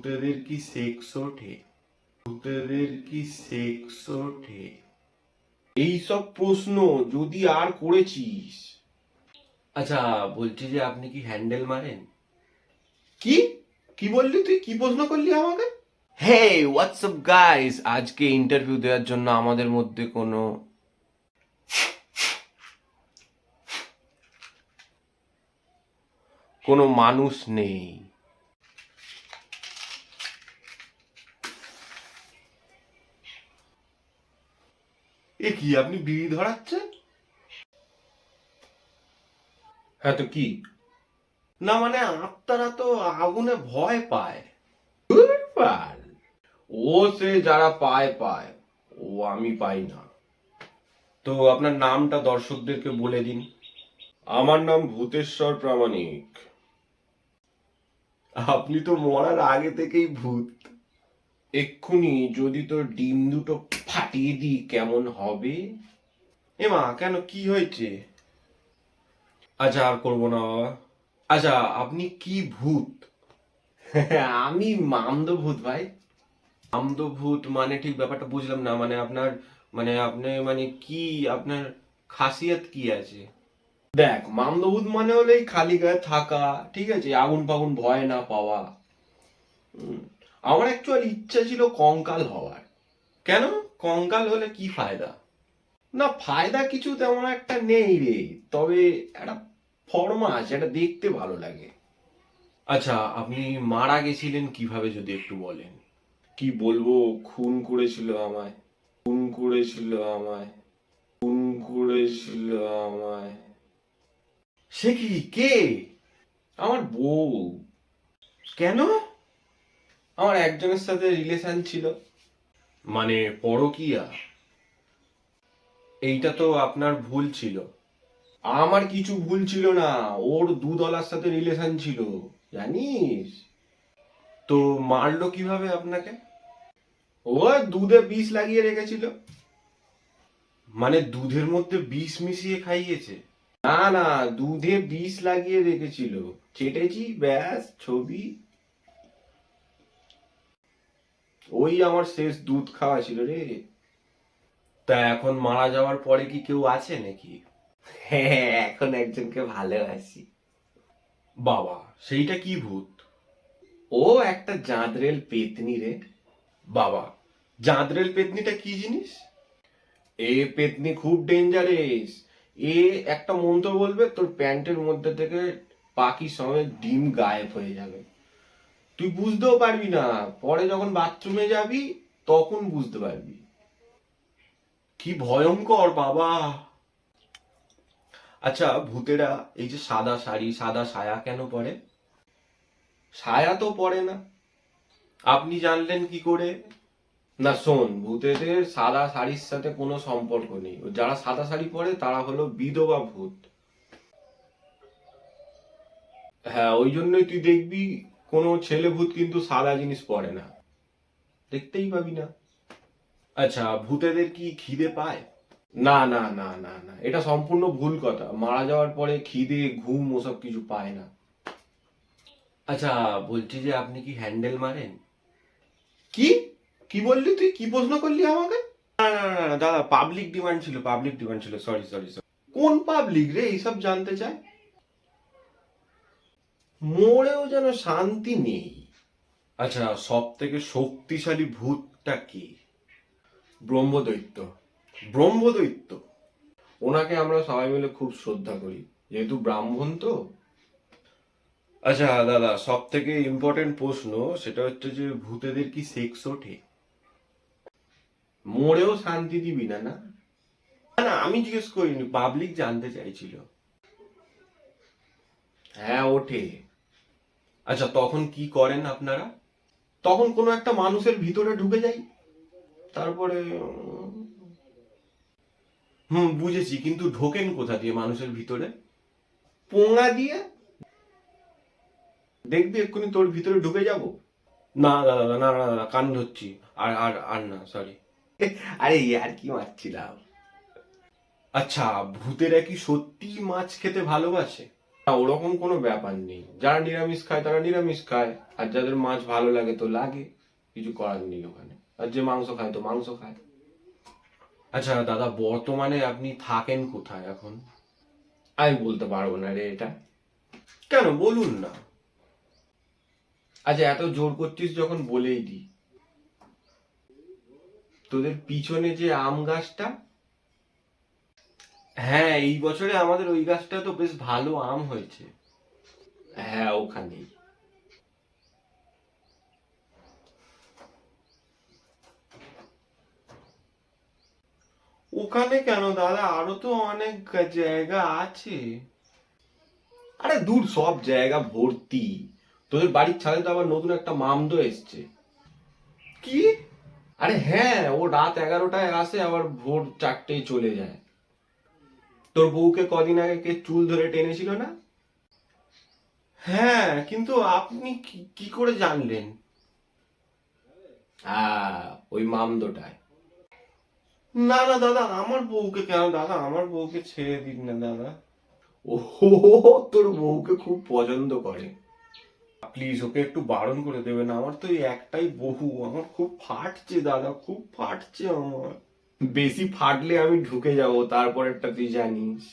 ভূতেদের কি সেক্স ওঠে? ভূতেদের কি সেক্স ওঠে? এইসব প্রশ্ন যদি আর করেছিস। আচ্ছা, বলছি যে আপনি কি হ্যান্ডেল মারেন? কি কি বললি তুই? কি প্রশ্ন করলি আমাকে? হে হোয়াটসঅ্যাপ গাইস, আজকে ইন্টারভিউ দেওয়ার জন্য আমাদের মধ্যে কোনো মানুষ নেই। এ কি, আপনি বিড়ি ধরাচ্ছেন? হ্যাঁ, তো কি? না মানে আত্মারা তো আগুনে ভয় পায়। পাল, ও সে যারা পায় পায়, ও আমি পাই না। তো আপনার নামটা দর্শকদেরকে বলে দিন। আমার নাম ভূতেশ্বর প্রামাণিক। আপনি তো মরার আগে থেকেই ভূত। এক্ষুনি যদি তোর ডিম দুটো ফাটিয়ে দিই কেমন হবে? এমা কেন, কি হয়েছে? আচ্ছা আর করবো না বাবা। আচ্ছা, আপনি কি ভূত? আমি মামদো ভূত ভাই। আমদভূত মানে ঠিক ব্যাপারটা বুঝলাম না। মানে আপনার, মানে আপনি মানে কি, আপনার খাসিয়াত কি আছে? দেখ, মামদভূত মানে হলেই খালি গায়ে থাকা, ঠিক আছে, আগুন ফাগুন ভয় না পাওয়া। আমার অ্যাকচুয়াল ইচ্ছা ছিল কঙ্কাল হওয়ার। কেন? কঙ্কাল হলে কি ফায়দা? না, ফায়দা কিছু তেমন একটা নেই রে, তবে একটা ফর্মা আছে, এটা দেখতে ভালো লাগে। আচ্ছা, আপনি মারা গেছিলেন কিভাবে যদি একটু বলেন। কি বলবো, খুন করেছিল আমায়, খুন করেছিল আমায়, খুন করেছিল আমায়। সে কি, কে? আমার বউ। কেন? আমার একজনের সাথে রিলেশন ছিল। মানে পরকীয়া? এইটা তো আপনার ভুল ছিল। আমার কিছু ভুল ছিল না, ওর দুধওয়ালার সাথে রিলেশন ছিল, জানিস? তো মারলো কিভাবে আপনাকে? ও দুধে বিষ লাগিয়ে রেখেছিল। মানে দুধের মধ্যে বিষ মিশিয়ে খাইয়েছে? না না, দুধে বিষ লাগিয়ে রেখেছিল, চেটেছি ব্যাস, ছবি। ওই আমার শেষ দুধ খাওয়া ছিল রে। তা এখন মারা যাওয়ার পরে কি কেউ আছে নাকি? হ্যাঁ, এখন একজনকে ভালোবাসি। বাবা, সেইটা কি ভূত? ও একটা জাঁদরেল পেতনি রে। বাবা, জাঁদরেল পেতনিটা কি জিনিস? এ পেতনি খুব ডেঞ্জারেস। এ একটা মন্ত্র বলবে, তোর প্যান্টের মধ্যে থেকে পাখি সমেত ডিম গায়েব হয়ে যাবে। তুই বুঝতেও পারবি না, পরে যখন বাথরুমে যাবি তখন বুঝতে পারবি। কি ভয়ঙ্কর বাবা। আচ্ছা, ভূতেরা এই যে সাদা শাড়ি সাদা সায়া কেন পরে? ছায়া তো পড়ে না। আপনি জানলেন কি করে? না শোন, ভূতেদের সাদা শাড়ির সাথে কোনো সম্পর্ক নেই। যারা সাদা শাড়ি পরে তারা হলো বিধবা ভূত। হ্যাঁ, ওই জন্যই তুই দেখবি কোনো ছেলে ভূত কিন্তু সাদা জিনিস পরে না, দেখতেই পাবি না। আচ্ছা, ভূতেদের কি খিদে পায়? না না না না না, এটা সম্পূর্ণ ভুল কথা। মারা যাওয়ার পরে খিদে ঘুম ওসব কিছু পায় না। আচ্ছা, বলছি যে আপনি কি হ্যান্ডেল মারেন? কি কি বললি তুই? কি প্রশ্ন করলি আমাকে? না না না না, দাদা পাবলিক ডিমান্ড ছিল, পাবলিক ডিমান্ড ছিল, সরি সরি সরি। কোন পাবলিক রে এইসব জানতে চায়? মোড়েও যেন শান্তি নেই। আচ্ছা, সব থেকে শক্তিশালী ভূতটা কি? ব্রহ্মদৈত্য। ব্রহ্মদৈত্য? ওনাকে আমরা সবাই মিলে খুব শ্রদ্ধা করি, যেহেতু ব্রাহ্মণ তো। আচ্ছা দাদা, সব থেকে ইম্পর্টেন্ট প্রশ্ন সেটা হচ্ছে যে ভূতেদের কি সেক্স ওঠে? মোড়েও শান্তি দিবি না না? না না, আমি জিজ্ঞেস করিনি, পাবলিক জানতে চাইছিল। হ্যাঁ, ওঠে। আচ্ছা, তখন কি করেন আপনারা? তখন কোনো একটা মানুষের ভিতরে ঢুকে যাই, তারপরে বুঝেছি, কিন্তু ঢোকেন কোথা দিয়ে মানুষের ভিতরে? পোঙা দিয়ে। দেখবি এক্ষুনি তোর ভিতরে ঢুকে যাব। না দাদা, না না দাদা, কান ধরছি। আর আর আর না, সরি। আরে আর কি মারছিলাম। আচ্ছা, ভূতেরা কি সত্যি মাছ খেতে ভালোবাসে? না, ওরকম কোনো ব্যাপার নেই, যারা নিরামিষ খায় তারা নিরামিষ খায়, আর যাদের মাছ ভালো লাগে তো লাগে, কিছু করার নেই ওখানে। আর যে মাংস খায় তো মাংস খায়। আচ্ছা দাদা, বর্তমানে আপনি থাকেন কোথায় এখন? আমি বলতে পারবো না রে এটা। কেন, বলুন না। আচ্ছা, এত জোর করছিস যখন বলেই দি, তোদের পিছনে যে আম গাছটা, হ্যাঁ, এই বছরে আমাদের ওই গাছটা তো বেশ ভালো আম হয়েছে। হ্যাঁ ওখানেই। ওখানে কেন দাদা, আরো তো অনেক জায়গা আছে। আরে দূর, সব জায়গা ভর্তি। তোদের বাড়ির ছাদে তো আবার নতুন একটা মামদো এসছে। কি? আরে হ্যাঁ, ও রাত 11টায় আসে, আবার ভোর 4টেই চলে যায়। তোর বউকে কদিন আগে কে চুল ধরে টেনেছিল না? হ্যাঁ, কিন্তু আপনি কি করে জানলেন? হ্যাঁ, ওই মামদোটায়। না না দাদা, আমার বউকে কেন দাদা, আমার বউকে ছেড়ে দিন না দাদা। ও, তোর বউকে খুব পছন্দ করে। প্লিজ ওকে একটু বারণ করে দেবেন, আমার তো এই একটাই বউ, আমার খুব ফাটছে দাদা, খুব ফাটছে আমার। বেশি ফাটলে আমি ঢুকে যাব, তারপর একটা তুই জানিস।